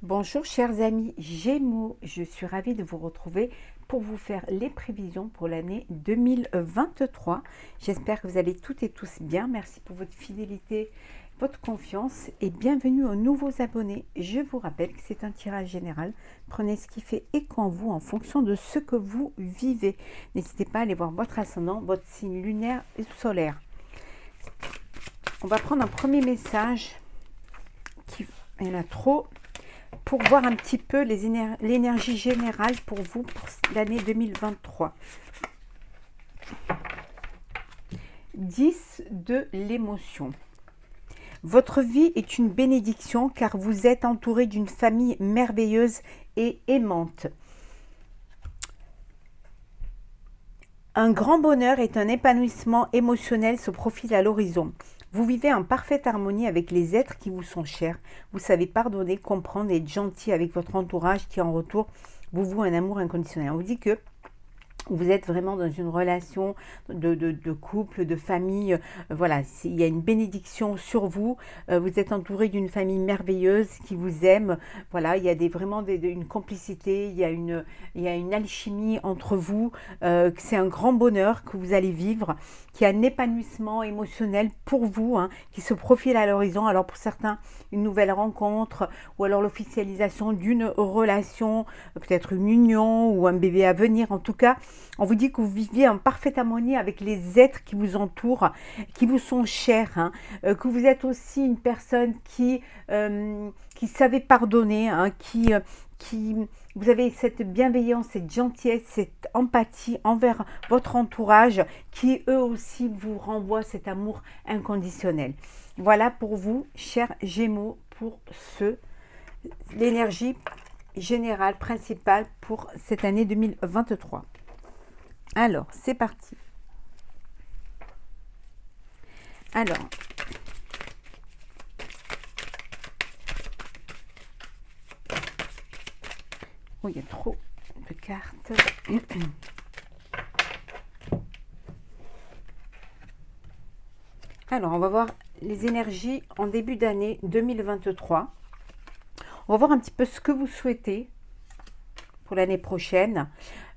Bonjour chers amis Gémeaux, je suis ravie de vous retrouver pour vous faire les prévisions pour l'année 2023. J'espère que vous allez toutes et tous bien. Merci pour votre fidélité, votre confiance et bienvenue aux nouveaux abonnés. Je vous rappelle que c'est un tirage général. Prenez ce qui fait écho en vous en fonction de ce que vous vivez. N'hésitez pas à aller voir votre ascendant, votre signe lunaire et solaire. On va prendre un premier message. Il y en a trop. Pour voir un petit peu l'énergie générale pour vous pour l'année 2023. 10 de l'émotion. Votre vie est une bénédiction car vous êtes entouré d'une famille merveilleuse et aimante. Un grand bonheur et un épanouissement émotionnel se profilent à l'horizon. Vous vivez en parfaite harmonie avec les êtres qui vous sont chers. Vous savez pardonner, comprendre et être gentil avec votre entourage qui en retour vous voue un amour inconditionnel. On vous dit que vous êtes vraiment dans une relation de couple, de famille. Voilà, il y a une bénédiction sur vous. Vous êtes entouré d'une famille merveilleuse qui vous aime. Voilà, il y a vraiment une complicité, il y a une alchimie entre vous. C'est un grand bonheur que vous allez vivre, qui a un épanouissement émotionnel pour vous, qui se profile à l'horizon. Alors pour certains, une nouvelle rencontre ou alors l'officialisation d'une relation, peut-être une union ou un bébé à venir. En tout cas, on vous dit que vous vivez en parfaite harmonie avec les êtres qui vous entourent, qui vous sont chers, que vous êtes aussi une personne qui savait pardonner, vous avez cette bienveillance, cette gentillesse, cette empathie envers votre entourage qui eux aussi vous renvoient cet amour inconditionnel. Voilà pour vous, chers Gémeaux, pour l'énergie générale principale pour cette année 2023. Alors, c'est parti. Alors, oh, il y a trop de cartes. Alors, on va voir les énergies en début d'année 2023. On va voir un petit peu ce que vous souhaitez pour l'année prochaine.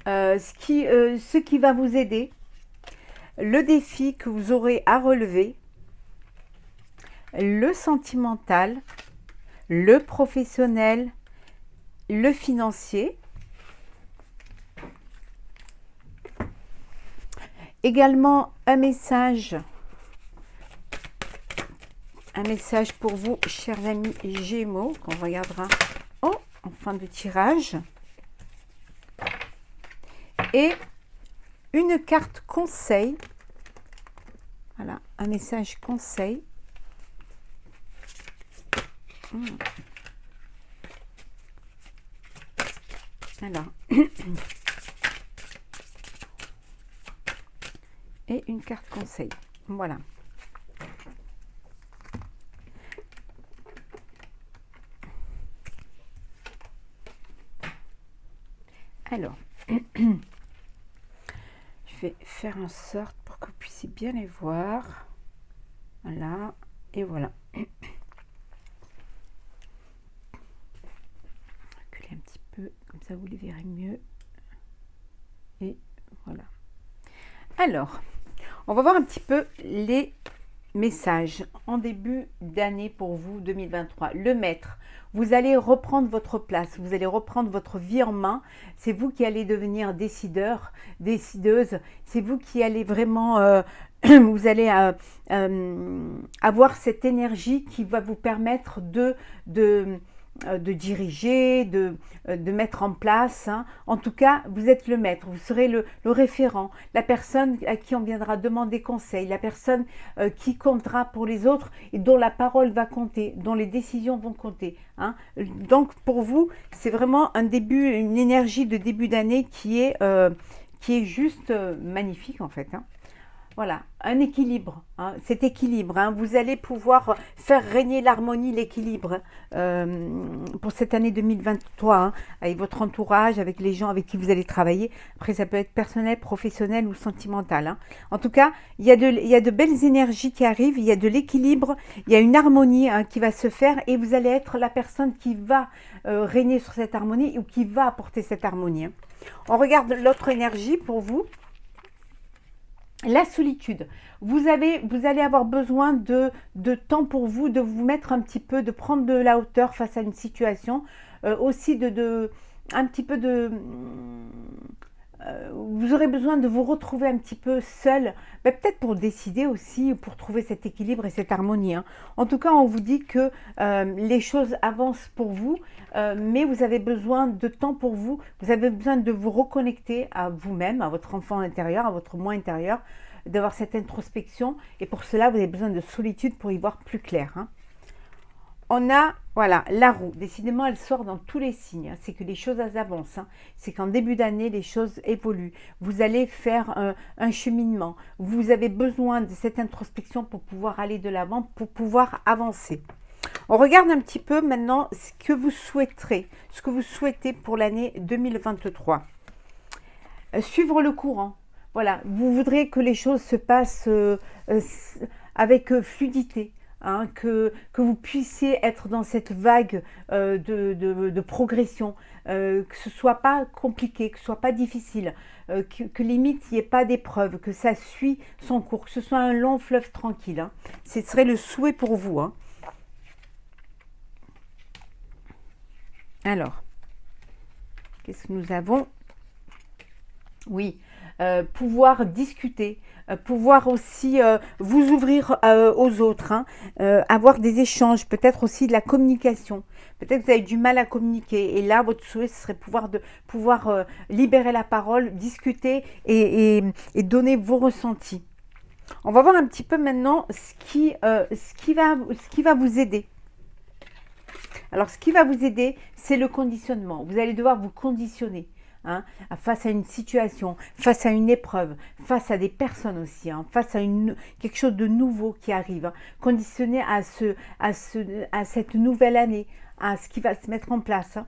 Ce qui va vous aider, le défi que vous aurez à relever, le sentimental, le professionnel, le financier. Également un message pour vous, chers amis Gémeaux, qu'on regardera en fin de tirage. Et une carte conseil. Voilà, un message conseil. Alors. Et une carte conseil. Voilà. Alors. Je vais faire en sorte pour que vous puissiez bien les voir. Voilà. Et voilà. Reculez un petit peu, comme ça vous les verrez mieux. Et voilà. Alors, on va voir un petit peu les messages en début d'année pour vous 2023. Le maître, vous allez reprendre votre place, vous allez reprendre votre vie en main. C'est vous qui allez devenir décideur, décideuse. C'est vous qui allez vraiment, vous allez avoir cette énergie qui va vous permettre de diriger, de mettre en place. En tout cas, vous êtes le maître, vous serez le référent, la personne à qui on viendra demander conseil, la personne qui comptera pour les autres et dont la parole va compter, dont les décisions vont compter. Donc, pour vous, c'est vraiment un début, une énergie de début d'année qui est juste magnifique en fait. Voilà, un équilibre, hein, cet équilibre, hein, vous allez pouvoir faire régner l'harmonie, l'équilibre pour cette année 2023, hein, avec votre entourage, avec les gens avec qui vous allez travailler. Après, ça peut être personnel, professionnel ou sentimental, hein. En tout cas, il y a de belles énergies qui arrivent, il y a de l'équilibre, il y a une harmonie, hein, qui va se faire et vous allez être la personne qui va régner sur cette harmonie ou qui va apporter cette harmonie, hein. On regarde l'autre énergie pour vous. La solitude. Vous allez avoir besoin de temps pour vous, de vous mettre un petit peu, de prendre de la hauteur face à une situation. Aussi un petit peu vous aurez besoin de vous retrouver un petit peu seul, peut-être pour décider aussi, pour trouver cet équilibre et cette harmonie, hein. En tout cas, on vous dit que les choses avancent pour vous, mais vous avez besoin de temps pour vous. Vous avez besoin de vous reconnecter à vous-même, à votre enfant intérieur, à votre moi intérieur, d'avoir cette introspection. Et pour cela, vous avez besoin de solitude pour y voir plus clair, hein. On a, voilà, la roue. Décidément, elle sort dans tous les signes, hein. C'est que les choses avancent, hein. C'est qu'en début d'année, les choses évoluent. Vous allez faire un cheminement. Vous avez besoin de cette introspection pour pouvoir aller de l'avant, pour pouvoir avancer. On regarde un petit peu maintenant ce que vous souhaiterez, ce que vous souhaitez pour l'année 2023. Suivre le courant. Voilà, vous voudrez que les choses se passent avec fluidité. Hein, que vous puissiez être dans cette vague de progression, que ce ne soit pas compliqué, que ce ne soit pas difficile, que limite il n'y ait pas d'épreuve, que ça suit son cours, que ce soit un long fleuve tranquille, hein. Ce serait le souhait pour vous, hein. Alors, qu'est-ce que nous avons? Oui, pouvoir discuter, pouvoir aussi vous ouvrir aux autres, hein, avoir des échanges, peut-être aussi de la communication. Peut-être que vous avez du mal à communiquer et là, votre souhait, ce serait pouvoir libérer la parole, discuter et donner vos ressentis. On va voir un petit peu maintenant ce qui va vous aider. Alors, ce qui va vous aider, c'est le conditionnement. Vous allez devoir vous conditionner, hein, face à une situation, face à une épreuve, face à des personnes aussi, hein, face à quelque chose de nouveau qui arrive, hein, conditionné à cette nouvelle année, à ce qui va se mettre en place, hein.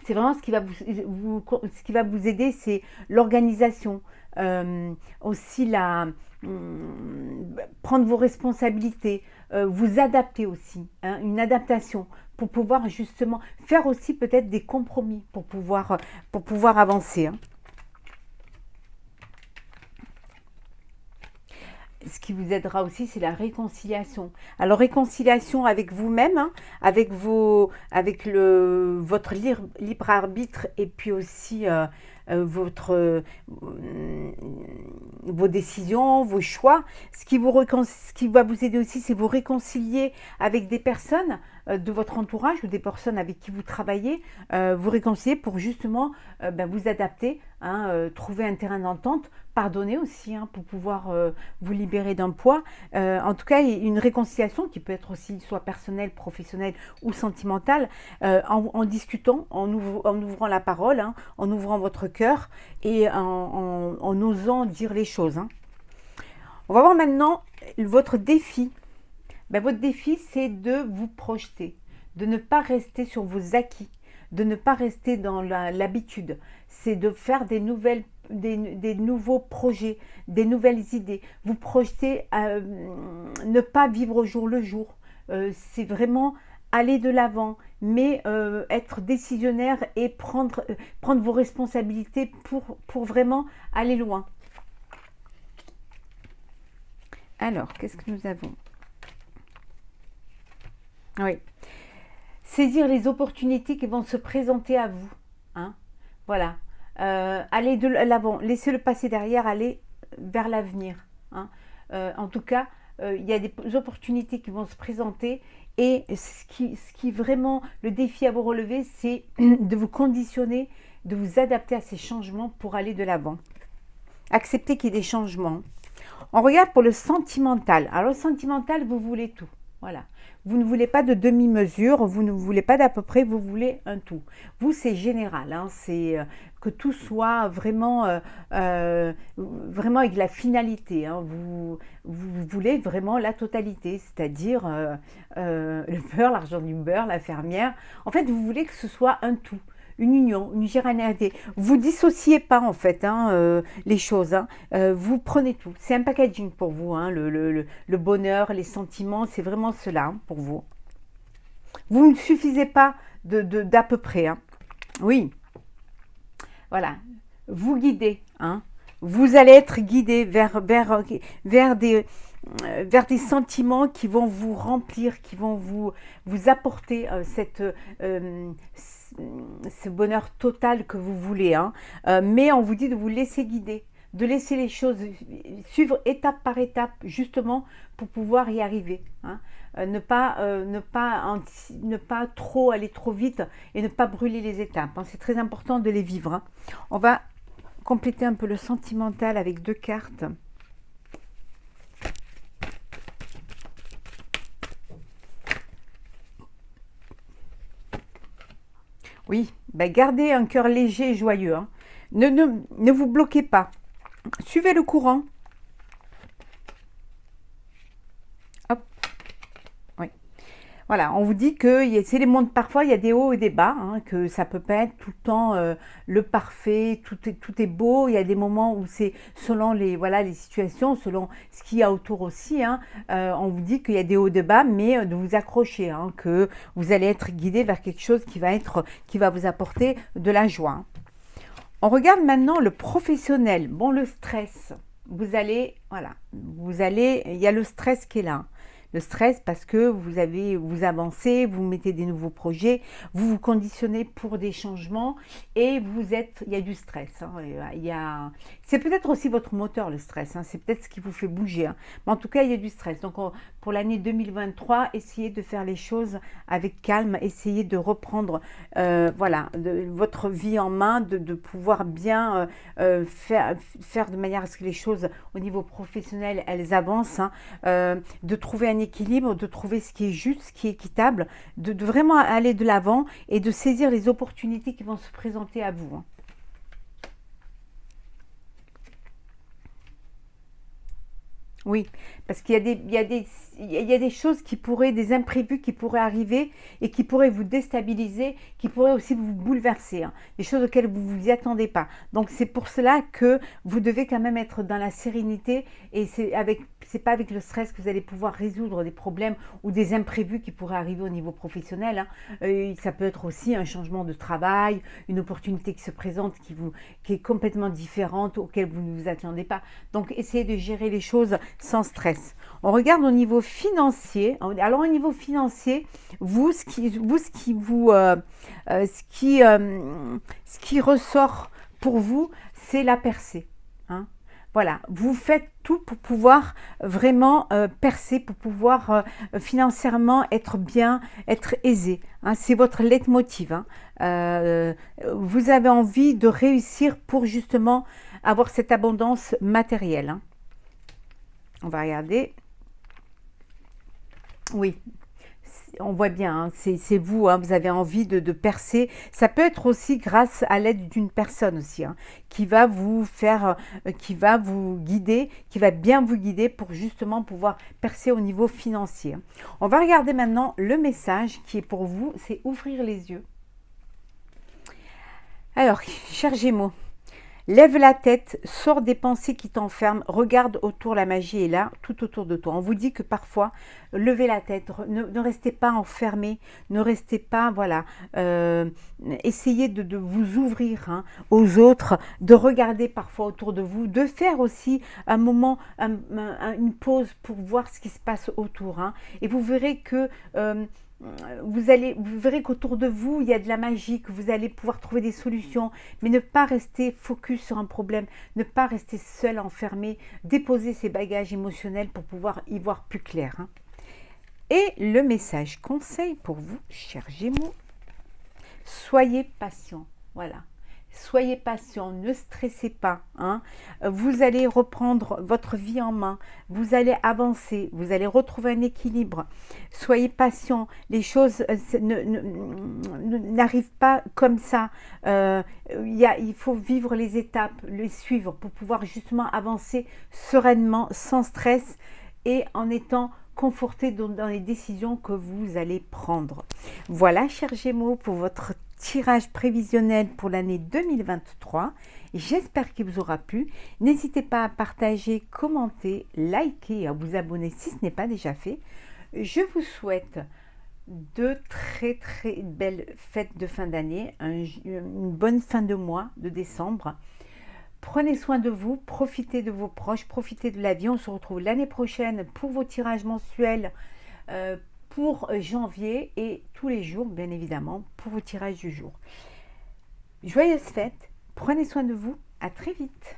C'est vraiment ce qui va vous aider, c'est l'organisation, aussi prendre vos responsabilités, vous adapter aussi, hein, une adaptation pour pouvoir justement faire aussi peut-être des compromis pour pouvoir avancer, hein. Ce qui vous aidera aussi, c'est la réconciliation. Alors, réconciliation avec vous-même, hein, avec votre libre arbitre et puis aussi vos décisions, vos choix. Ce qui va vous aider aussi, c'est vous réconcilier avec des personnes de votre entourage ou des personnes avec qui vous travaillez, vous réconcilier pour justement vous adapter, hein, trouver un terrain d'entente, pardonner aussi, hein, pour pouvoir vous libérer d'un poids. En tout cas, une réconciliation qui peut être aussi soit personnelle, professionnelle ou sentimentale, en discutant, en ouvrant la parole, hein, en ouvrant votre cœur et en osant dire les choses, hein. On va voir maintenant votre défi. Votre défi, c'est de vous projeter, de ne pas rester sur vos acquis, de ne pas rester dans l'habitude. C'est de faire des nouveaux projets, des nouvelles idées. Vous projeter, ne pas vivre au jour le jour. C'est vraiment aller de l'avant, mais être décisionnaire et prendre vos responsabilités pour vraiment aller loin. Alors, qu'est-ce que nous avons? Oui. Saisir les opportunités qui vont se présenter à vous, hein. Voilà. Aller de l'avant. Laissez le passé derrière, aller vers l'avenir, hein. En tout cas, il y a des opportunités qui vont se présenter et ce qui vraiment, le défi à vous relever, c'est de vous conditionner, de vous adapter à ces changements pour aller de l'avant. Accepter qu'il y ait des changements. On regarde pour le sentimental. Alors, le sentimental, vous voulez tout. Voilà. Vous ne voulez pas de demi-mesure, vous ne voulez pas d'à peu près, vous voulez un tout. Vous, c'est général, hein, c'est que tout soit vraiment avec la finalité. Hein. Vous voulez vraiment la totalité, c'est-à-dire le beurre, l'argent du beurre, la fermière. En fait, vous voulez que ce soit un tout. Une union, une généralité. Vous dissociez pas en fait hein, les choses. Hein. Vous prenez tout. C'est un packaging pour vous. Hein, le bonheur, les sentiments, c'est vraiment cela hein, pour vous. Vous ne suffisez pas d'à peu près. Hein. Oui, voilà. Vous guidez. Hein. Vous allez être guidé vers des sentiments qui vont vous remplir, qui vont vous apporter ce bonheur total que vous voulez. Hein. Mais on vous dit de vous laisser guider, de laisser les choses suivre étape par étape, justement pour pouvoir y arriver. Hein. Ne pas trop aller trop vite et ne pas brûler les étapes. Hein. C'est très important de les vivre. Hein. On va compléter un peu le sentimental avec 2 cartes. Oui, ben gardez un cœur léger et joyeux. Hein. Ne vous bloquez pas. Suivez le courant. Hop. Oui. Voilà, on vous dit que c'est les mondes, parfois il y a des hauts et des bas, hein, que ça peut pas être tout le temps le parfait, tout est beau. Il y a des moments où c'est selon les situations, selon ce qu'il y a autour aussi. Hein, on vous dit qu'il y a des hauts et des bas, mais de vous accrocher, hein, que vous allez être guidé vers quelque chose qui va vous apporter de la joie. Hein. On regarde maintenant le professionnel. Bon, le stress. Il y a le stress qui est là. Le stress parce que vous avancez, vous mettez des nouveaux projets, vous vous conditionnez pour des changements et il y a du stress. Hein, c'est peut-être aussi votre moteur le stress, hein, c'est peut-être ce qui vous fait bouger. Hein, mais en tout cas, il y a du stress. Donc pour l'année 2023, essayez de faire les choses avec calme, essayez de reprendre votre vie en main, de pouvoir bien faire de manière à ce que les choses au niveau professionnel, elles avancent, hein, de trouver un équilibre, de trouver ce qui est juste, ce qui est équitable, de vraiment aller de l'avant et de saisir les opportunités qui vont se présenter à vous. Hein. Oui, parce qu'il y a des choses des imprévus qui pourraient arriver et qui pourraient vous déstabiliser, qui pourraient aussi vous bouleverser, hein, des choses auxquelles vous ne vous y attendez pas. Donc c'est pour cela que vous devez quand même être dans la sérénité et c'est pas avec le stress que vous allez pouvoir résoudre des problèmes ou des imprévus qui pourraient arriver au niveau professionnel. Hein. Ça peut être aussi un changement de travail, une opportunité qui se présente qui est complètement différente, auquel vous ne vous attendez pas. Donc essayez de gérer les choses sans stress. On regarde au niveau financier. Alors au niveau financier, ce qui ressort pour vous, c'est la percée. Hein. Voilà, vous faites tout pour pouvoir vraiment percer, pour pouvoir financièrement être bien, être aisé. Hein, c'est votre leitmotiv. Hein. Vous avez envie de réussir pour justement avoir cette abondance matérielle. Hein. On va regarder. Oui, on voit bien, hein, c'est vous, hein, vous avez envie de percer. Ça peut être aussi grâce à l'aide d'une personne aussi, hein, qui va vous guider, qui va bien vous guider pour justement pouvoir percer au niveau financier. On va regarder maintenant le message qui est pour vous, c'est ouvrir les yeux. Alors, chers Gémeaux, lève la tête, sors des pensées qui t'enferment, regarde autour, la magie est là, tout autour de toi. On vous dit que parfois, levez la tête, ne restez pas enfermé, ne restez pas, essayez de vous ouvrir hein, aux autres, de regarder parfois autour de vous, de faire aussi un moment, une pause pour voir ce qui se passe autour. Hein, et vous verrez que... vous verrez qu'autour de vous, il y a de la magie, que vous allez pouvoir trouver des solutions, mais ne pas rester focus sur un problème, ne pas rester seul, enfermé, déposer ses bagages émotionnels pour pouvoir y voir plus clair. Hein. Et le message conseil pour vous, chers Gémeaux, soyez patient. Voilà. Soyez patient, ne stressez pas, hein. Vous allez reprendre votre vie en main, vous allez avancer, vous allez retrouver un équilibre. Soyez patient, les choses n'arrivent pas comme ça. Il faut vivre les étapes, les suivre pour pouvoir justement avancer sereinement, sans stress et en étant conforté dans les décisions que vous allez prendre. Voilà, chers Gémeaux, pour votre tirage prévisionnel pour l'année 2023. J'espère qu'il vous aura plu. N'hésitez pas à partager, commenter, liker et à vous abonner si ce n'est pas déjà fait. Je vous souhaite de très belles fêtes de fin d'année, une bonne fin de mois de décembre. Prenez soin de vous, profitez de vos proches, profitez de la vie. On se retrouve l'année prochaine pour vos tirages mensuels pour janvier et tous les jours, bien évidemment, pour vos tirages du jour. Joyeuses fêtes, prenez soin de vous, à très vite.